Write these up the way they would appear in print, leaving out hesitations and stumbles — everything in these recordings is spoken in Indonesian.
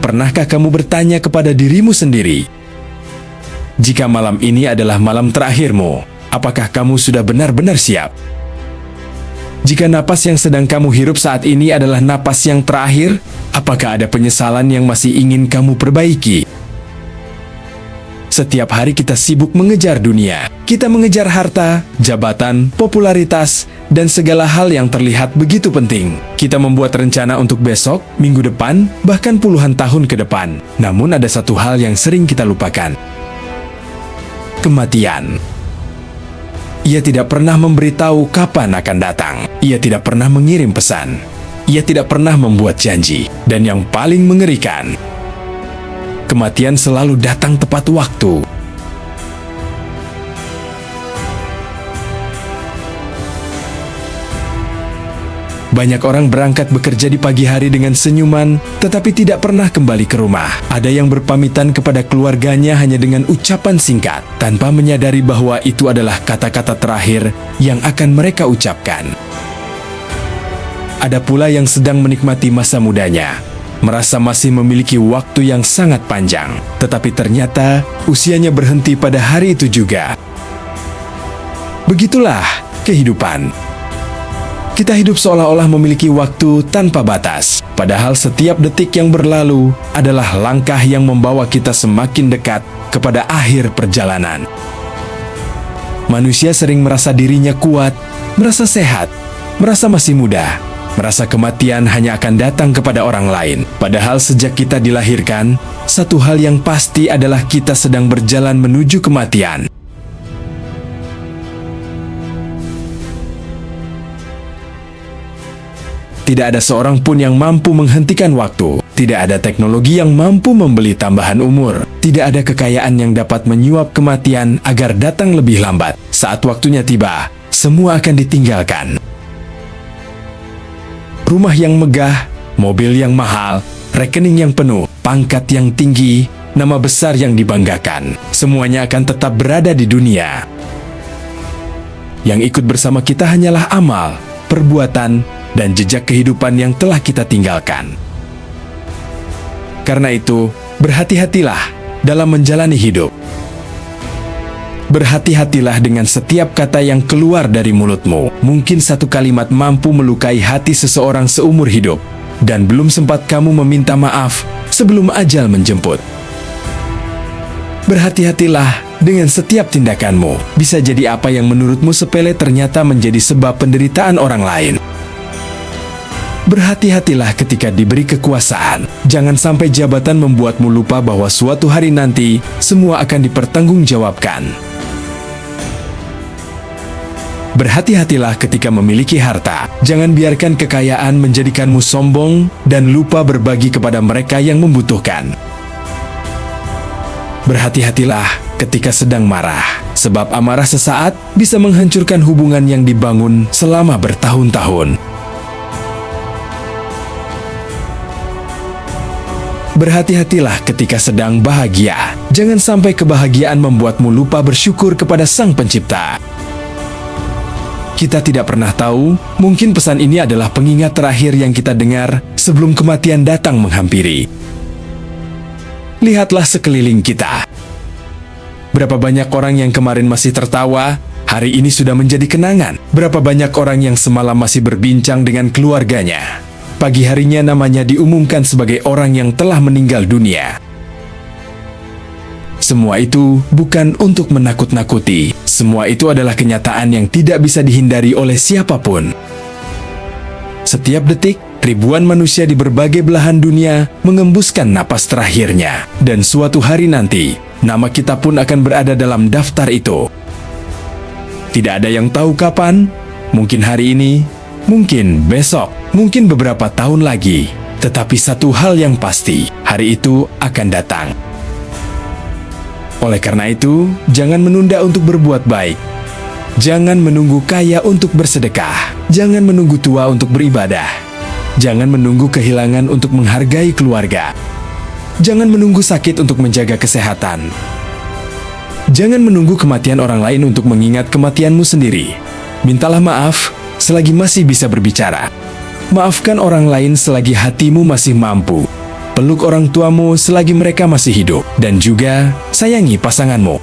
Pernahkah kamu bertanya kepada dirimu sendiri, jika malam ini adalah malam terakhirmu, apakah kamu sudah benar-benar siap? Jika napas yang sedang kamu hirup saat ini adalah napas yang terakhir, apakah ada penyesalan yang masih ingin kamu perbaiki? Setiap hari kita sibuk mengejar dunia. Kita mengejar harta, jabatan, popularitas, dan segala hal yang terlihat begitu penting. Kita membuat rencana untuk besok, minggu depan, bahkan puluhan tahun ke depan. Namun ada satu hal yang sering kita lupakan. Kematian. Ia tidak pernah memberitahu kapan akan datang. Ia tidak pernah mengirim pesan. Ia tidak pernah membuat janji. Dan yang paling mengerikan, kematian selalu datang tepat waktu. Banyak orang berangkat bekerja di pagi hari dengan senyuman, tetapi tidak pernah kembali ke rumah. Ada yang berpamitan kepada keluarganya hanya dengan ucapan singkat, tanpa menyadari bahwa itu adalah kata-kata terakhir yang akan mereka ucapkan. Ada pula yang sedang menikmati masa mudanya, merasa masih memiliki waktu yang sangat panjang, tetapi ternyata usianya berhenti pada hari itu juga. Begitulah kehidupan. Kita hidup seolah-olah memiliki waktu tanpa batas, padahal setiap detik yang berlalu adalah langkah yang membawa kita semakin dekat kepada akhir perjalanan. Manusia sering merasa dirinya kuat, merasa sehat, merasa masih muda, merasa kematian hanya akan datang kepada orang lain. Padahal sejak kita dilahirkan, satu hal yang pasti adalah kita sedang berjalan menuju kematian. Tidak ada seorang pun yang mampu menghentikan waktu. Tidak ada teknologi yang mampu membeli tambahan umur. Tidak ada kekayaan yang dapat menyuap kematian agar datang lebih lambat. Saat waktunya tiba, semua akan ditinggalkan. Rumah yang megah, mobil yang mahal, rekening yang penuh, pangkat yang tinggi, nama besar yang dibanggakan, semuanya akan tetap berada di dunia. Yang ikut bersama kita hanyalah amal, perbuatan, dan jejak kehidupan yang telah kita tinggalkan. Karena itu, berhati-hatilah dalam menjalani hidup. Berhati-hatilah dengan setiap kata yang keluar dari mulutmu. Mungkin satu kalimat mampu melukai hati seseorang seumur hidup, dan belum sempat kamu meminta maaf sebelum ajal menjemput. Berhati-hatilah dengan setiap tindakanmu. Bisa jadi apa yang menurutmu sepele ternyata menjadi sebab penderitaan orang lain. Berhati-hatilah ketika diberi kekuasaan. Jangan sampai jabatan membuatmu lupa bahwa suatu hari nanti semua akan dipertanggungjawabkan. Berhati-hatilah ketika memiliki harta. Jangan biarkan kekayaan menjadikanmu sombong dan lupa berbagi kepada mereka yang membutuhkan. Berhati-hatilah ketika sedang marah, sebab amarah sesaat bisa menghancurkan hubungan yang dibangun selama bertahun-tahun. Berhati-hatilah ketika sedang bahagia. Jangan sampai kebahagiaan membuatmu lupa bersyukur kepada Sang Pencipta. Kita tidak pernah tahu, mungkin pesan ini adalah pengingat terakhir yang kita dengar sebelum kematian datang menghampiri. Lihatlah sekeliling kita. Berapa banyak orang yang kemarin masih tertawa, hari ini sudah menjadi kenangan. Berapa banyak orang yang semalam masih berbincang dengan keluarganya, pagi harinya namanya diumumkan sebagai orang yang telah meninggal dunia. Semua itu bukan untuk menakut-nakuti. Semua itu adalah kenyataan yang tidak bisa dihindari oleh siapapun. Setiap detik, ribuan manusia di berbagai belahan dunia mengembuskan napas terakhirnya. Dan suatu hari nanti, nama kita pun akan berada dalam daftar itu. Tidak ada yang tahu kapan, mungkin hari ini, mungkin besok, mungkin beberapa tahun lagi. Tetapi satu hal yang pasti, hari itu akan datang. Oleh karena itu, jangan menunda untuk berbuat baik. Jangan menunggu kaya untuk bersedekah. Jangan menunggu tua untuk beribadah. Jangan menunggu kehilangan untuk menghargai keluarga. Jangan menunggu sakit untuk menjaga kesehatan. Jangan menunggu kematian orang lain untuk mengingat kematianmu sendiri. Mintalah maaf selagi masih bisa berbicara. Maafkan orang lain selagi hatimu masih mampu. peluk orang tuamu selagi mereka masih hidup, dan juga sayangi pasanganmu.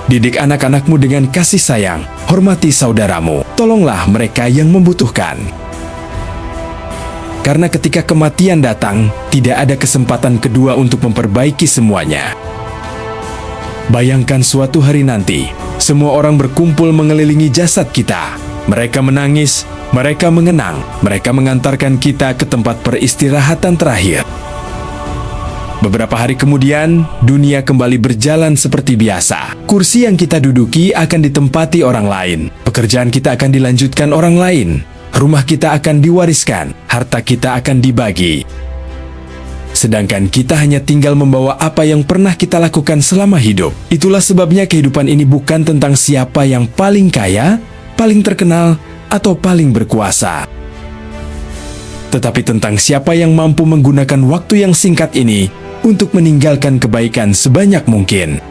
Didik anak-anakmu dengan kasih sayang, hormati saudaramu, tolonglah mereka yang membutuhkan. Karena ketika kematian datang, tidak ada kesempatan kedua untuk memperbaiki semuanya. Bayangkan suatu hari nanti, semua orang berkumpul mengelilingi jasad kita. Mereka menangis, mereka mengenang, mereka mengantarkan kita ke tempat peristirahatan terakhir. Beberapa hari kemudian, dunia kembali berjalan seperti biasa. Kursi yang kita duduki akan ditempati orang lain. Pekerjaan kita akan dilanjutkan orang lain. Rumah kita akan diwariskan, harta kita akan dibagi. Sedangkan kita hanya tinggal membawa apa yang pernah kita lakukan selama hidup. Itulah sebabnya kehidupan ini bukan tentang siapa yang paling kaya, paling terkenal, atau paling berkuasa. Tetapi tentang siapa yang mampu menggunakan waktu yang singkat ini untuk meninggalkan kebaikan sebanyak mungkin.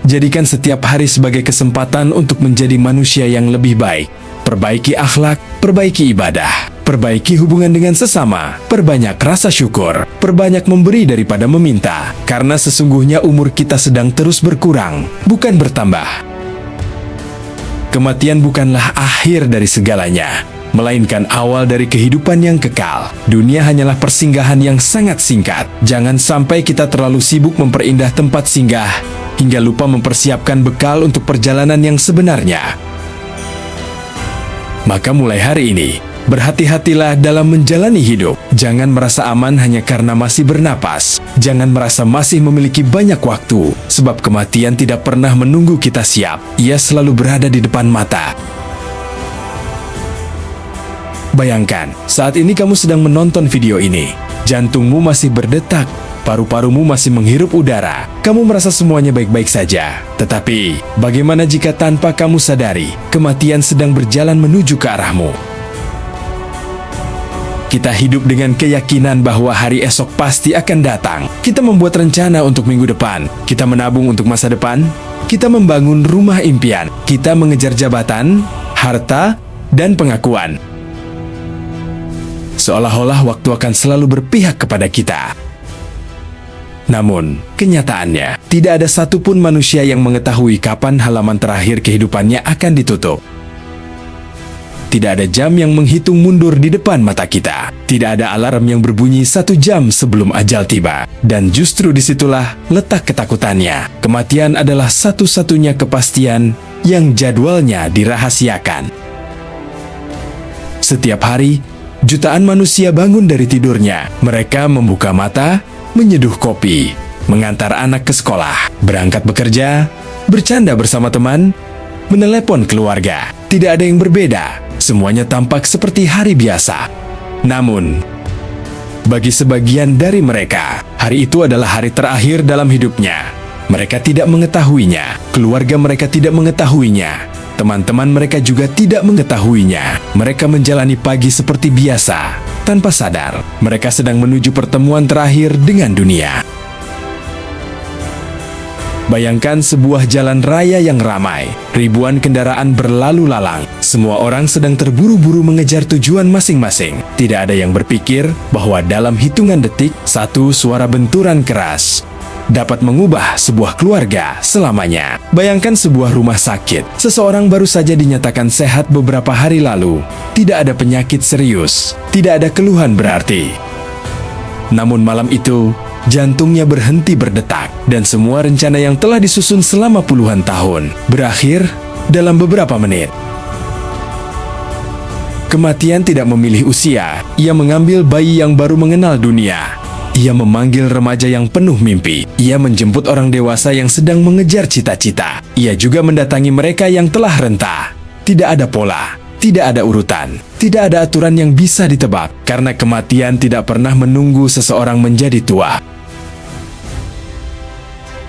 Jadikan setiap hari sebagai kesempatan untuk menjadi manusia yang lebih baik. Perbaiki akhlak, perbaiki ibadah, perbaiki hubungan dengan sesama, perbanyak rasa syukur, perbanyak memberi daripada meminta, karena sesungguhnya umur kita sedang terus berkurang, bukan bertambah. Kematian bukanlah akhir dari segalanya, melainkan awal dari kehidupan yang kekal. Dunia hanyalah persinggahan yang sangat singkat. Jangan sampai kita terlalu sibuk memperindah tempat singgah, hingga lupa mempersiapkan bekal untuk perjalanan yang sebenarnya. Maka mulai hari ini, berhati-hatilah dalam menjalani hidup. Jangan merasa aman hanya karena masih bernapas. Jangan merasa masih memiliki banyak waktu, sebab kematian tidak pernah menunggu kita siap. Ia selalu berada di depan mata. Bayangkan, saat ini kamu sedang menonton video ini. Jantungmu masih berdetak, paru-parumu masih menghirup udara. Kamu merasa semuanya baik-baik saja. Tetapi, bagaimana jika tanpa kamu sadari, kematian sedang berjalan menuju ke arahmu? Kita hidup dengan keyakinan bahwa hari esok pasti akan datang. Kita membuat rencana untuk minggu depan. Kita menabung untuk masa depan. Kita membangun rumah impian. Kita mengejar jabatan, harta, dan pengakuan. Seolah-olah waktu akan selalu berpihak kepada kita. Namun, kenyataannya, tidak ada satupun manusia yang mengetahui kapan halaman terakhir kehidupannya akan ditutup. Tidak ada jam yang menghitung mundur di depan mata kita. Tidak ada alarm yang berbunyi 1 jam sebelum ajal tiba. Dan justru disitulah letak ketakutannya. Kematian adalah satu-satunya kepastian yang jadwalnya dirahasiakan. Setiap hari, jutaan manusia bangun dari tidurnya. Mereka membuka mata, menyeduh kopi, mengantar anak ke sekolah, berangkat bekerja, bercanda bersama teman, menelepon keluarga. Tidak ada yang berbeda. Semuanya tampak seperti hari biasa. Namun, bagi sebagian dari mereka, hari itu adalah hari terakhir dalam hidupnya. Mereka tidak mengetahuinya, keluarga mereka tidak mengetahuinya, teman-teman mereka juga tidak mengetahuinya. Mereka menjalani pagi seperti biasa. Tanpa sadar, mereka sedang menuju pertemuan terakhir dengan dunia. Bayangkan sebuah jalan raya yang ramai, ribuan kendaraan berlalu lalang. Semua orang sedang terburu-buru mengejar tujuan masing-masing. Tidak ada yang berpikir bahwa dalam hitungan detik, satu suara benturan keras dapat mengubah sebuah keluarga selamanya. Bayangkan sebuah rumah sakit. Seseorang baru saja dinyatakan sehat beberapa hari lalu. Tidak ada penyakit serius, tidak ada keluhan berarti. Namun malam itu, jantungnya berhenti berdetak, dan semua rencana yang telah disusun selama puluhan tahun berakhir dalam beberapa menit. Kematian tidak memilih usia. Ia mengambil bayi yang baru mengenal dunia. Ia memanggil remaja yang penuh mimpi. Ia menjemput orang dewasa yang sedang mengejar cita-cita. Ia juga mendatangi mereka yang telah renta. Tidak ada pola, tidak ada urutan, tidak ada aturan yang bisa ditebak, karena kematian tidak pernah menunggu seseorang menjadi tua.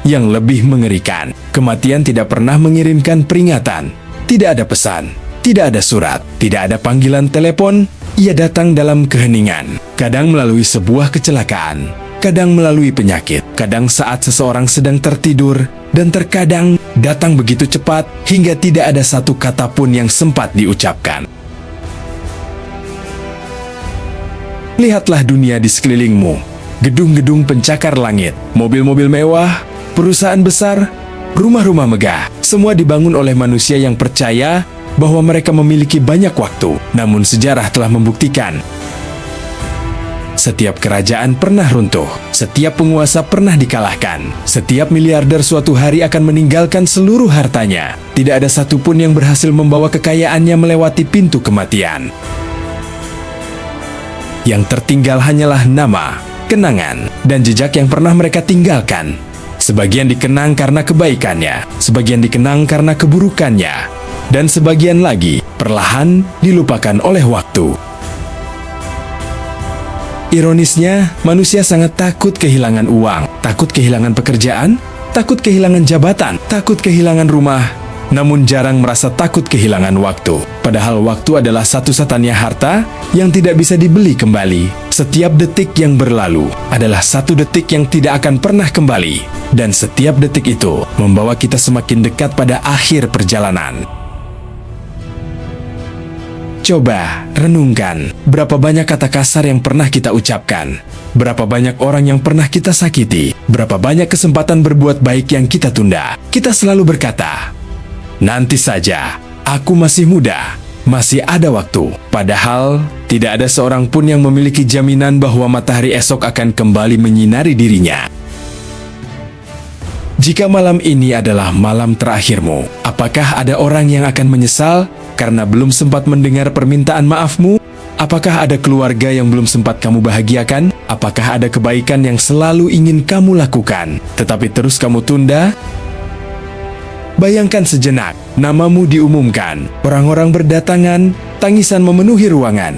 Yang lebih mengerikan, kematian tidak pernah mengirimkan peringatan. Tidak ada pesan, tidak ada surat, tidak ada panggilan telepon. Ia datang dalam keheningan, kadang melalui sebuah kecelakaan, kadang melalui penyakit, kadang saat seseorang sedang tertidur, dan terkadang datang begitu cepat hingga tidak ada satu kata pun yang sempat diucapkan. Lihatlah dunia di sekelilingmu. Gedung-gedung pencakar langit, mobil-mobil mewah, perusahaan besar, rumah-rumah megah. Semua dibangun oleh manusia yang percaya bahwa mereka memiliki banyak waktu. Namun sejarah telah membuktikan setiap kerajaan pernah runtuh, setiap penguasa pernah dikalahkan, setiap miliarder suatu hari akan meninggalkan seluruh hartanya. Tidak ada satupun yang berhasil membawa kekayaannya melewati pintu kematian. Yang tertinggal hanyalah nama, kenangan, dan jejak yang pernah mereka tinggalkan. Sebagian dikenang karena kebaikannya, sebagian dikenang karena keburukannya, dan sebagian lagi perlahan dilupakan oleh waktu. Ironisnya, manusia sangat takut kehilangan uang, takut kehilangan pekerjaan, takut kehilangan jabatan, takut kehilangan rumah, namun jarang merasa takut kehilangan waktu. Padahal waktu adalah satu-satunya harta yang tidak bisa dibeli kembali. Setiap detik yang berlalu adalah satu detik yang tidak akan pernah kembali. Dan setiap detik itu membawa kita semakin dekat pada akhir perjalanan. Coba renungkan, berapa banyak kata kasar yang pernah kita ucapkan, berapa banyak orang yang pernah kita sakiti, berapa banyak kesempatan berbuat baik yang kita tunda. Kita selalu berkata, nanti saja, aku masih muda, masih ada waktu. Padahal, tidak ada seorang pun yang memiliki jaminan bahwa matahari esok akan kembali menyinari dirinya. Jika malam ini adalah malam terakhirmu, apakah ada orang yang akan menyesal karena belum sempat mendengar permintaan maafmu? Apakah ada keluarga yang belum sempat kamu bahagiakan? Apakah ada kebaikan yang selalu ingin kamu lakukan, tetapi terus kamu tunda? Bayangkan sejenak, namamu diumumkan, orang-orang berdatangan, tangisan memenuhi ruangan.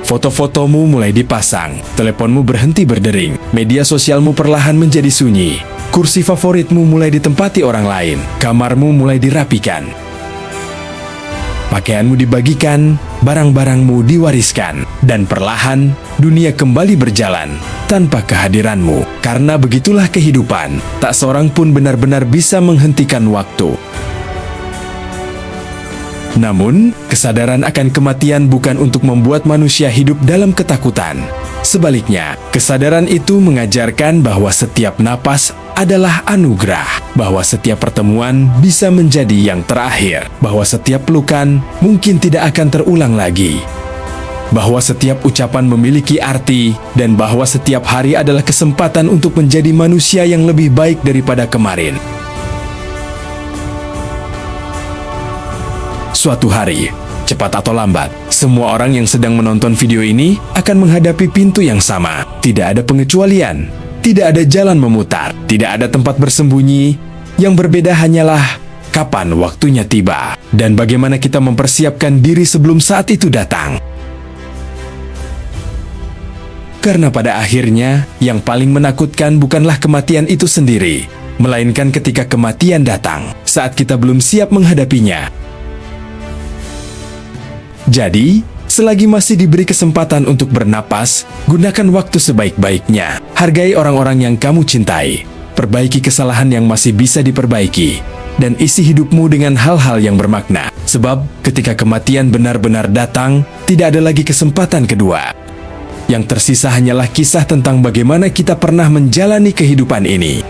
Foto-fotomu mulai dipasang, teleponmu berhenti berdering, media sosialmu perlahan menjadi sunyi. Kursi favoritmu mulai ditempati orang lain, kamarmu mulai dirapikan. Pakaianmu dibagikan, barang-barangmu diwariskan, dan perlahan dunia kembali berjalan tanpa kehadiranmu. Karena begitulah kehidupan, tak seorang pun benar-benar bisa menghentikan waktu. Namun, kesadaran akan kematian bukan untuk membuat manusia hidup dalam ketakutan. Sebaliknya, kesadaran itu mengajarkan bahwa setiap napas adalah anugerah, bahwa setiap pertemuan bisa menjadi yang terakhir, bahwa setiap pelukan mungkin tidak akan terulang lagi, bahwa setiap ucapan memiliki arti, dan bahwa setiap hari adalah kesempatan untuk menjadi manusia yang lebih baik daripada kemarin. Suatu hari, cepat atau lambat, semua orang yang sedang menonton video ini akan menghadapi pintu yang sama. Tidak ada pengecualian, tidak ada jalan memutar, tidak ada tempat bersembunyi. Yang berbeda hanyalah kapan waktunya tiba dan bagaimana kita mempersiapkan diri sebelum saat itu datang. Karena pada akhirnya, yang paling menakutkan bukanlah kematian itu sendiri, melainkan ketika kematian datang, saat kita belum siap menghadapinya. Jadi, selagi masih diberi kesempatan untuk bernapas, gunakan waktu sebaik-baiknya. Hargai orang-orang yang kamu cintai. Perbaiki kesalahan yang masih bisa diperbaiki. Dan isi hidupmu dengan hal-hal yang bermakna. Sebab, ketika kematian benar-benar datang, tidak ada lagi kesempatan kedua. Yang tersisa hanyalah kisah tentang bagaimana kita pernah menjalani kehidupan ini.